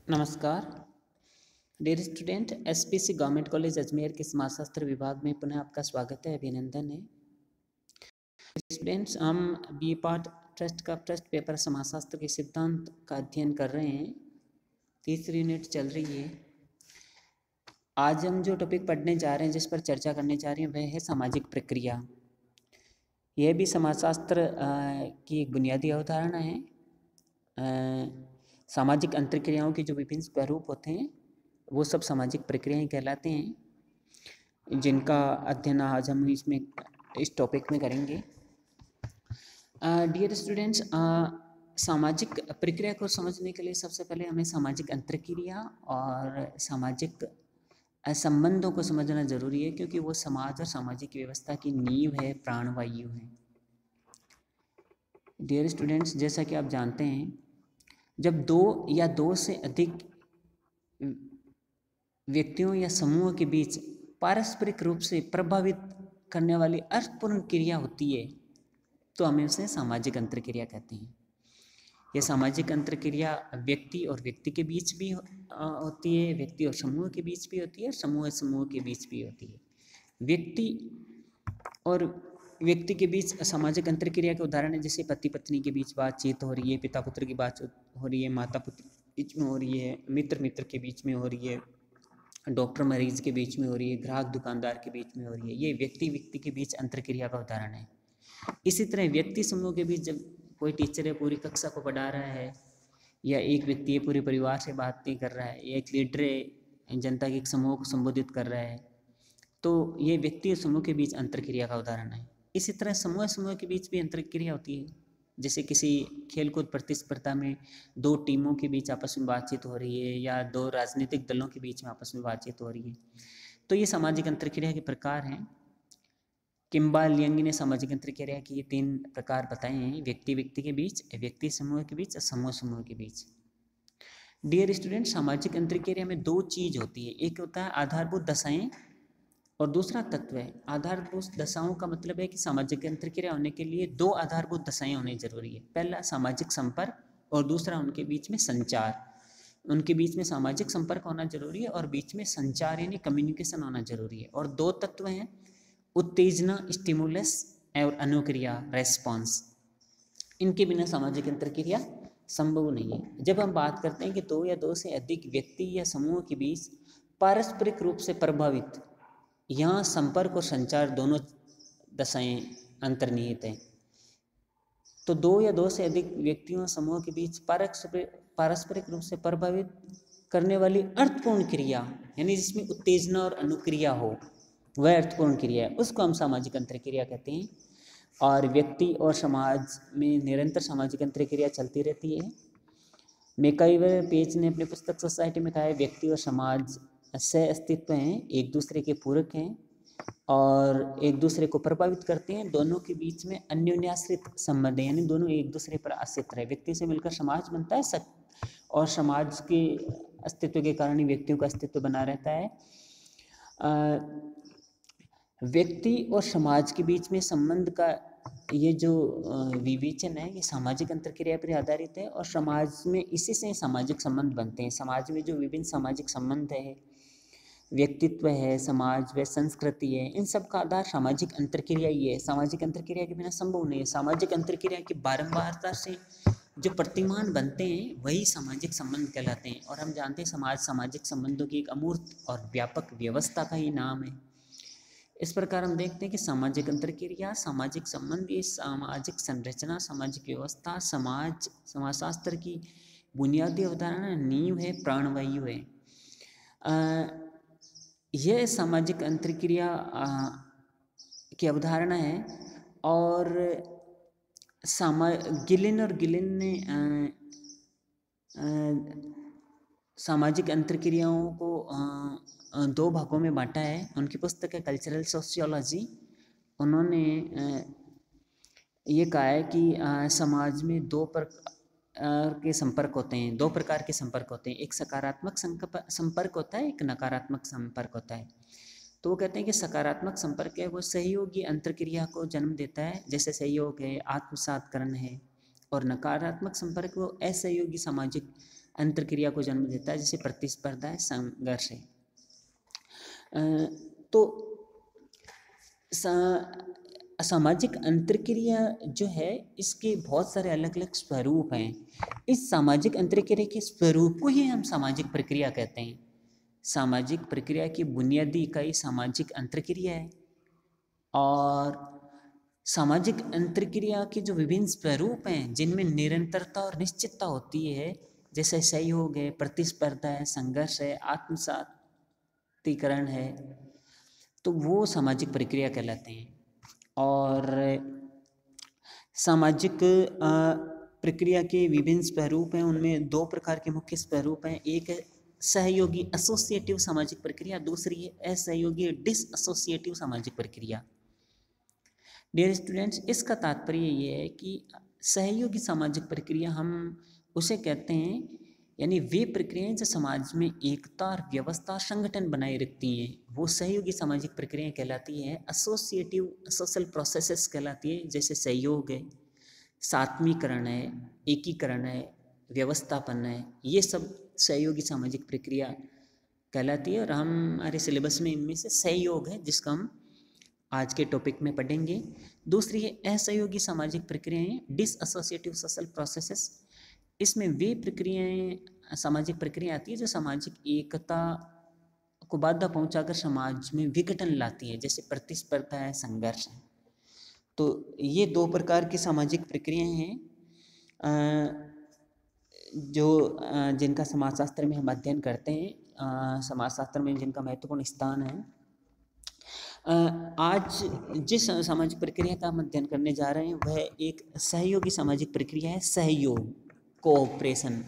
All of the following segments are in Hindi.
नमस्कार dear student. SPC government college Ajmer के समाजशास्त्र विभाग में पुनः आपका स्वागत है, अभिनंदन है। स्टूडेंट्स, हम बी पार्ट ट्रस्ट का फर्स्ट पेपर समाजशास्त्र के सिद्धांत का अध्ययन कर रहे हैं। तीसरी यूनिट चल रही है। आज हम जो टॉपिक पढ़ने जा रहे हैं, जिस पर चर्चा करने जा रहे हैं, वह है सामाजिक प्रक्रिया। यह भी समाजशास्त्र की एक बुनियादी अवधारणा है। सामाजिक अंतर्क्रियाओं के जो विभिन्न स्वरूप होते हैं वो सब सामाजिक प्रक्रियाएं कहलाते हैं, जिनका अध्ययन आज हम इस टॉपिक में करेंगे। डियर स्टूडेंट्स, सामाजिक प्रक्रिया को समझने के लिए सबसे पहले हमें सामाजिक अंतर्क्रिया और सामाजिक संबंधों को समझना जरूरी है, क्योंकि वो समाज और सामाजिक व्यवस्था की नींव है, प्राणवायु है। डियर स्टूडेंट्स, जैसा कि आप जानते हैं, जब दो या दो से अधिक व्यक्तियों या समूहों के बीच पारस्परिक रूप से प्रभावित करने वाली अर्थपूर्ण क्रिया होती है तो हमें उसे सामाजिक अंतर्क्रिया कहते हैं। यह सामाजिक अंतर्क्रिया व्यक्ति और व्यक्ति के बीच भी होती है, व्यक्ति और समूह के बीच भी होती है, और समूह समूह के बीच भी होती है। व्यक्ति और व्यक्ति के बीच सामाजिक अंतर्क्रिया के उदाहरण है, जैसे पति पत्नी के बीच बातचीत हो रही है, पिता पुत्र की बात हो रही है, माता पुत्र के बीच में हो रही है, मित्र मित्र के बीच में हो रही है, डॉक्टर मरीज के बीच में हो रही है, ग्राहक दुकानदार के बीच में हो रही है। ये व्यक्ति व्यक्ति के बीच अंतर्क्रिया का उदाहरण है। इसी तरह व्यक्ति समूह के बीच, जब कोई टीचर है पूरी कक्षा को पढ़ा रहा है, या एक व्यक्ति है पूरे परिवार से बात नहीं कर रहा है, या एक लीडर है जनता के एक समूह को संबोधित कर रहा है, तो ये व्यक्ति और समूह के बीच अंतर्क्रिया का उदाहरण है। इसी तरह समूह समूह के बीच भी अंतर्क्रिया होती है, जैसे किसी खेलकूद प्रतिस्पर्धा में दो टीमों के बीच आपस में बातचीत हो रही है, या दो राजनीतिक दलों के बीच में आपस में बातचीत हो रही है, तो ये सामाजिक अंतर्क्रिया के प्रकार हैं। किम्बाल यंग ने सामाजिक अंतर्क्रिया के ये 3 प्रकार बताए हैं: व्यक्ति व्यक्ति के बीच, व्यक्ति समूह के बीच और समूह समूह के बीच। डियर स्टूडेंट, सामाजिक अंतर्क्रिया में 2 चीज होती है, एक होता है आधारभूत दशाएं और दूसरा तत्व है। आधारभूत दशाओं का मतलब है कि सामाजिक अंतर्क्रिया होने के लिए 2 आधारभूत दशाएं होनी जरूरी है। पहला सामाजिक संपर्क और दूसरा उनके बीच में संचार। उनके बीच में सामाजिक संपर्क होना जरूरी है और बीच में संचार यानी कम्युनिकेशन होना जरूरी है। और 2 तत्व हैं, उत्तेजना स्टिमुलस और अनुक्रिया रेस्पॉन्स। इनके बिना सामाजिक अंतर्क्रिया संभव नहीं है। जब हम बात करते हैं कि 2 या 2 से अधिक व्यक्ति या समूह के बीच पारस्परिक रूप से प्रभावित, यहाँ संपर्क और संचार दोनों दशाएं अंतर्निहित हैं। तो 2 या 2 से अधिक व्यक्तियों समूह के बीच पारस्परिक रूप से प्रभावित करने वाली अर्थपूर्ण क्रिया, यानी जिसमें उत्तेजना और अनुक्रिया हो, वह अर्थपूर्ण क्रिया है, उसको हम सामाजिक अंतर्क्रिया कहते हैं। और व्यक्ति और समाज में निरंतर सामाजिक अंतर्क्रिया चलती रहती है। मैकाइवर पेज ने अपने पुस्तक सोसाइटी में कहा है, व्यक्ति और समाज सह अस्तित्व हैं, एक दूसरे के पूरक हैं और एक दूसरे को प्रभावित करते हैं। दोनों के बीच में अन्योन्याश्रित संबंध है, यानी दोनों एक दूसरे पर आश्रित रहे। व्यक्ति से मिलकर समाज बनता है, और समाज के अस्तित्व के कारण ही व्यक्तियों का अस्तित्व बना रहता है। व्यक्ति और समाज के बीच में संबंध का ये जो विवेचन है, ये सामाजिक अंतर्क्रिया पर आधारित है, और समाज में इसी से सामाजिक संबंध बनते हैं। समाज में जो विभिन्न सामाजिक संबंध है, व्यक्तित्व है, समाज व संस्कृति है, इन सब का आधार सामाजिक अंतर्क्रिया ही है। सामाजिक अंतर्क्रिया के बिना संभव नहीं है। सामाजिक अंतर्क्रिया की बारंबारता से जो प्रतिमान बनते हैं वही सामाजिक संबंध कहलाते हैं। और हम जानते हैं समाज सामाजिक संबंधों की एक अमूर्त और व्यापक व्यवस्था का ही नाम है। इस प्रकार हम देखते हैं कि सामाजिक अंतर्क्रिया, सामाजिक संबंध, ये सामाजिक संरचना, सामाजिक व्यवस्था, समाजशास्त्र की बुनियादी अवधारणा, नींव है, प्राणवायु है। यह सामाजिक अंतर्क्रिया की अवधारणा है। और गिलिन ने सामाजिक अंतर्क्रियाओं को 2 भागों में बांटा है। उनकी पुस्तक है कल्चरल सोशियोलॉजी। उन्होंने ये कहा है कि समाज में 2 प्रकार के संपर्क होते हैं, 2 प्रकार के संपर्क होते हैं। एक सकारात्मक संपर्क होता है, एक नकारात्मक संपर्क होता है। तो वो कहते हैं कि सकारात्मक संपर्क है वो सहयोगी अंतर्क्रिया को जन्म देता है, जैसे सहयोग है, आत्मसातकरण है। और नकारात्मक संपर्क वो असहयोगी सामाजिक अंतरक्रिया को जन्म देता है, जैसे प्रतिस्पर्धा है, संघर्ष है। तो सामाजिक अंतरक्रिया जो है इसके बहुत सारे अलग अलग स्वरूप हैं। इस सामाजिक अंतरक्रिया के स्वरूप को ही हम सामाजिक प्रक्रिया कहते हैं। सामाजिक प्रक्रिया की बुनियादी इकाई सामाजिक अंतरक्रिया है, और सामाजिक अंतरक्रिया के जो विभिन्न स्वरूप हैं जिनमें निरंतरता और निश्चितता होती है, जैसे सहयोग है, प्रतिस्पर्धा है, संघर्ष है, आत्मसातीकरण है, तो वो सामाजिक प्रक्रिया कहलाते हैं। और सामाजिक प्रक्रिया के विभिन्न स्वरूप हैं, उनमें दो प्रकार के मुख्य स्वरूप हैं। एक है सहयोगी एसोसिएटिव सामाजिक प्रक्रिया, दूसरी है असहयोगी डिसएसोसिएटिव सामाजिक प्रक्रिया। डियर स्टूडेंट्स, इसका तात्पर्य ये है कि सहयोगी सामाजिक प्रक्रिया हम उसे कहते हैं, यानी वे प्रक्रियाएं जो समाज में एकता और व्यवस्था संगठन बनाए रखती हैं, वो सहयोगी सामाजिक प्रक्रियाएं कहलाती है। एसोसिएटिव सोशल प्रोसेसेस कहलाती है, जैसे सहयोग है, सात्मीकरण है, एकीकरण है, व्यवस्थापन है, ये सब सहयोगी सामाजिक प्रक्रिया कहलाती है। और हमारे सिलेबस में इनमें से सहयोग है, जिसका हम आज के टॉपिक में पढ़ेंगे। दूसरी है असहयोगी सामाजिक प्रक्रियाएं, डिसएसोसिएटिव सोशल प्रोसेसेस। इसमें वे प्रक्रियाएं सामाजिक प्रक्रिया आती है जो सामाजिक एकता को बाधा पहुंचाकर समाज में विघटन लाती है, जैसे प्रतिस्पर्धा है, संघर्ष है। तो ये दो प्रकार की सामाजिक प्रक्रियाएं हैं जो जिनका समाजशास्त्र में हम अध्ययन करते हैं, समाजशास्त्र में जिनका महत्वपूर्ण स्थान है। आज जिस सामाजिक प्रक्रिया का हम अध्ययन करने जा रहे हैं वह एक सहयोगी सामाजिक प्रक्रिया है, सहयोग, कोऑपरेशन।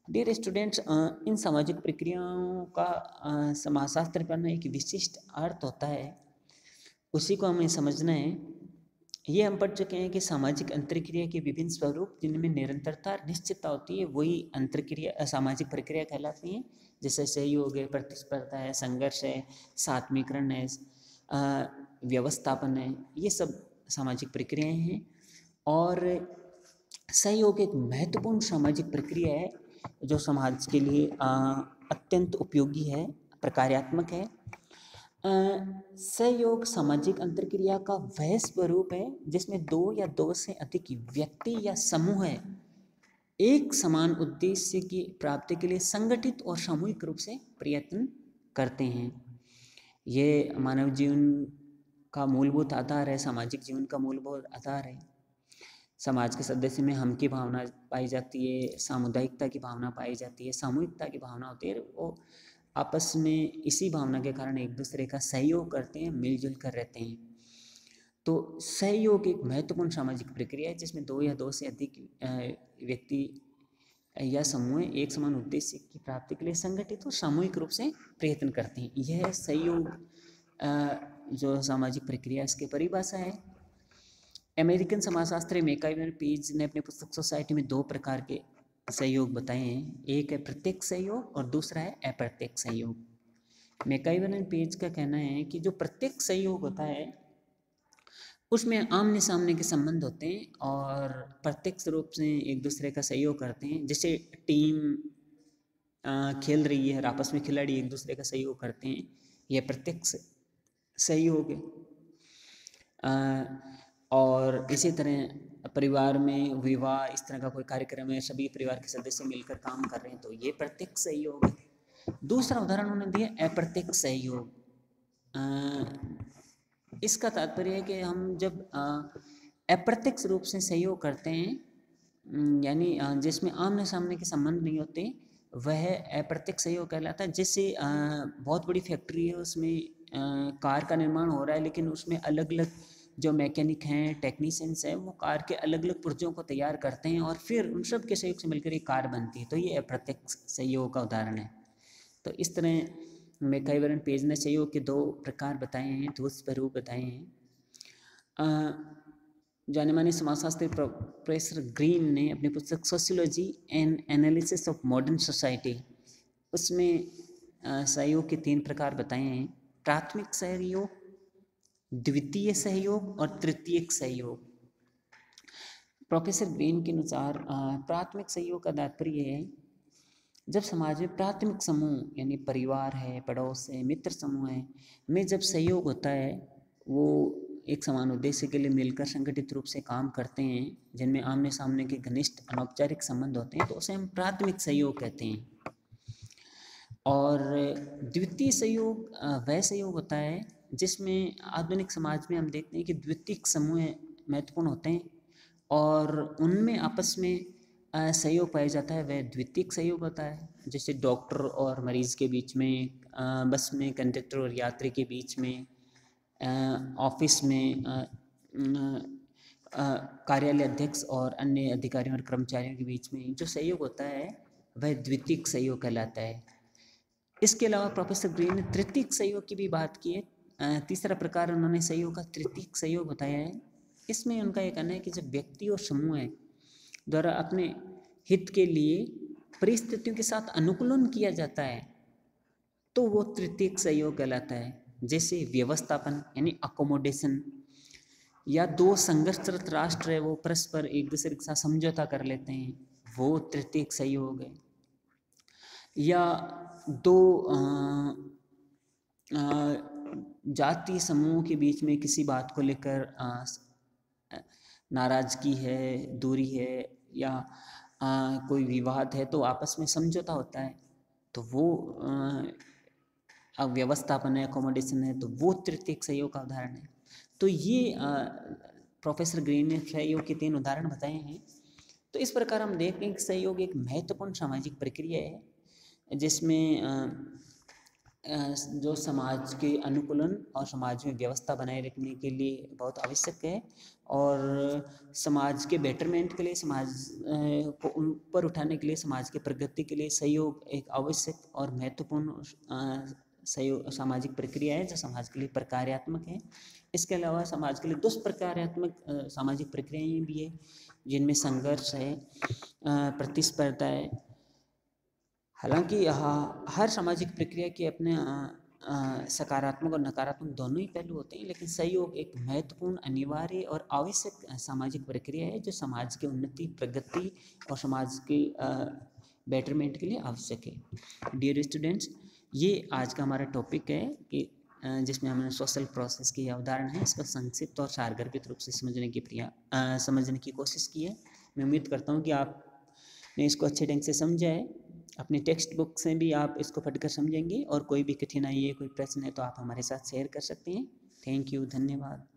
डियर स्टूडेंट्स, इन सामाजिक प्रक्रियाओं का समाजशास्त्र पढ़ना एक विशिष्ट अर्थ होता है, उसी को हमें समझना है। ये हम पढ़ चुके हैं कि सामाजिक अंतरक्रिया के विभिन्न स्वरूप जिनमें निरंतरता निश्चितता होती है वही अंतरक्रिया सामाजिक प्रक्रिया कहलाती हैं, जैसे सहयोग है, प्रतिस्पर्धा है, संघर्ष है, सात्मीकरण है, व्यवस्थापन है, ये सब सामाजिक प्रक्रियाएं हैं। और सहयोग एक महत्वपूर्ण सामाजिक प्रक्रिया है जो समाज के लिए अत्यंत उपयोगी है, प्रकार्यात्मक है। सहयोग सामाजिक अंतरक्रिया का वह स्वरूप है जिसमें दो या दो से अधिक व्यक्ति या समूह एक समान उद्देश्य की प्राप्ति के लिए संगठित और सामूहिक रूप से प्रयत्न करते हैं। ये मानव जीवन का मूलभूत आधार है, सामाजिक जीवन का मूलभूत आधार है। समाज के सदस्य में हम की भावना पाई जाती है, सामुदायिकता की भावना पाई जाती है, सामूहिकता की भावना होती है। वो आपस में इसी भावना के कारण एक दूसरे का सहयोग करते हैं, मिलजुल कर रहते हैं। तो सहयोग एक महत्वपूर्ण सामाजिक प्रक्रिया है जिसमें दो या दो से अधिक व्यक्ति या समूह एक समान उद्देश्य की प्राप्ति के लिए संगठित और सामूहिक रूप से प्रयत्न करते हैं। यह सहयोग जो सामाजिक प्रक्रिया इसकी परिभाषा है। अमेरिकन समाजशास्त्री मैकइवर पेज ने अपनी पुस्तक सोसाइटी में दो प्रकार के सहयोग बताए हैं, एक है प्रत्यक्ष सहयोग और दूसरा है अप्रत्यक्ष सहयोग। मैकइवर एंड पेज का कहना है कि जो प्रत्यक्ष सहयोग होता है उसमें आमने सामने के संबंध होते हैं और प्रत्यक्ष रूप से एक दूसरे का सहयोग करते हैं। जैसे टीम खेल रही है और आपस में खिलाड़ी एक दूसरे का सहयोग करते हैं, यह प्रत्यक्ष सहयोग है। और इसी तरह परिवार में विवाह इस तरह का कोई कार्यक्रम है, सभी परिवार के सदस्य मिलकर काम कर रहे हैं, तो ये प्रत्यक्ष सहयोग है। दूसरा उदाहरण उन्होंने दिया अप्रत्यक्ष सहयोग। इसका तात्पर्य है कि हम जब अप्रत्यक्ष रूप से सहयोग करते हैं, यानी जिसमें आमने सामने के संबंध नहीं होते, वह अप्रत्यक्ष सहयोग कहलाता है। जैसे बहुत बड़ी फैक्ट्री है, उसमें कार का निर्माण हो रहा है, लेकिन उसमें अलग अलग जो मैकेनिक हैं, टेक्नीशियंस हैं, वो कार के अलग अलग पुर्जों को तैयार करते हैं और फिर उन सब के सहयोग से मिलकर एक कार बनती है, तो ये अप्रत्यक्ष सहयोग का उदाहरण है। तो इस तरह मैकइवर एंड पेज ने सहयोग के दो प्रकार बताए हैं, दो स्वरूप बताए हैं। जाने माने समाजशास्त्री प्रोफेसर ग्रीन ने अपनी पुस्तक sociology and analysis of modern society, उसमें सहयोग के तीन प्रकार बताए हैं, प्राथमिक सहयोग, द्वितीय सहयोग और तृतीयक सहयोग। प्रोफेसर ग्रीन के अनुसार प्राथमिक सहयोग का तात्पर्य है जब समाज में प्राथमिक समूह यानी परिवार है, पड़ोस है, मित्र समूह है में जब सहयोग होता है, वो एक समान उद्देश्य के लिए मिलकर संगठित रूप से काम करते हैं, जिनमें आमने सामने के घनिष्ठ अनौपचारिक संबंध होते हैं, तो उसे हम प्राथमिक सहयोग कहते हैं। और द्वितीय सहयोग वह सहयोग होता है जिसमें आधुनिक समाज में हम देखते हैं कि द्वितीयक समूह महत्वपूर्ण होते हैं और उनमें आपस में सहयोग पाया जाता है, वह द्वितीयक सहयोग होता है। जैसे डॉक्टर और मरीज़ के बीच में, बस में कंडक्टर और यात्री के बीच में, ऑफिस में कार्यालय अध्यक्ष और अन्य अधिकारियों और कर्मचारियों के बीच में जो सहयोग होता है वह द्वितीयक सहयोग कहलाता है। इसके अलावा प्रोफेसर ग्रीन ने तृतीयक सहयोग की भी बात की है। तीसरा प्रकार उन्होंने सहयोग का तृतीयक सहयोग बताया है। इसमें उनका ये कहना है कि जब व्यक्ति और समूह है द्वारा अपने हित के लिए परिस्थितियों के साथ अनुकूलन किया जाता है तो वो तृतीयक सहयोग कहलाता है। जैसे व्यवस्थापन यानी अकोमोडेशन, या दो संघर्षरत राष्ट्र है वो परस्पर एक दूसरे के साथ समझौता कर लेते हैं, वो तृतीयक सहयोग है। या दो जातीय समूह के बीच में किसी बात को लेकर नाराजगी है, दूरी है या कोई विवाद है तो आपस में समझौता होता है, तो वो व्यवस्थापन है, अकोमोडेशन है, तो वो तृतीयक सहयोग का उदाहरण है। तो ये प्रोफेसर ग्रीन ने सहयोग के 3 उदाहरण बताए हैं। तो इस प्रकार हम देखते हैं कि सहयोग एक महत्वपूर्ण सामाजिक प्रक्रिया है जिसमें जो समाज के अनुकूलन और समाज में व्यवस्था बनाए रखने के लिए बहुत आवश्यक है और समाज के बेटरमेंट के लिए, समाज को ऊपर उठाने के लिए, समाज के प्रगति के लिए सहयोग एक आवश्यक और महत्वपूर्ण सहयोग सामाजिक प्रक्रिया है जो समाज के लिए प्रकार्यात्मक है। इसके अलावा समाज के लिए दुष्प्रकार्यात्मक सामाजिक प्रक्रियाएं भी है जिनमें संघर्ष है, प्रतिस्पर्धा है। हालांकि हर सामाजिक प्रक्रिया के अपने सकारात्मक और नकारात्मक दोनों ही पहलू होते हैं, लेकिन सहयोग एक महत्वपूर्ण, अनिवार्य और आवश्यक सामाजिक प्रक्रिया है जो समाज की उन्नति, प्रगति और समाज के बेटरमेंट के लिए आवश्यक है। डियर स्टूडेंट्स, ये आज का हमारा टॉपिक है कि जिसमें हमने सोशल प्रोसेस की अवधारणा है इसको संक्षिप्त और सारगर्भित रूप से समझने की कोशिश की है। मैं उम्मीद करता हूँ कि आपने इसको अच्छे ढंग से समझा है। अपनी टेक्स्ट बुक से भी आप इसको पढ़कर समझेंगे और कोई भी कठिनाई है, कोई प्रश्न है तो आप हमारे साथ शेयर कर सकते हैं। थैंक यू, धन्यवाद।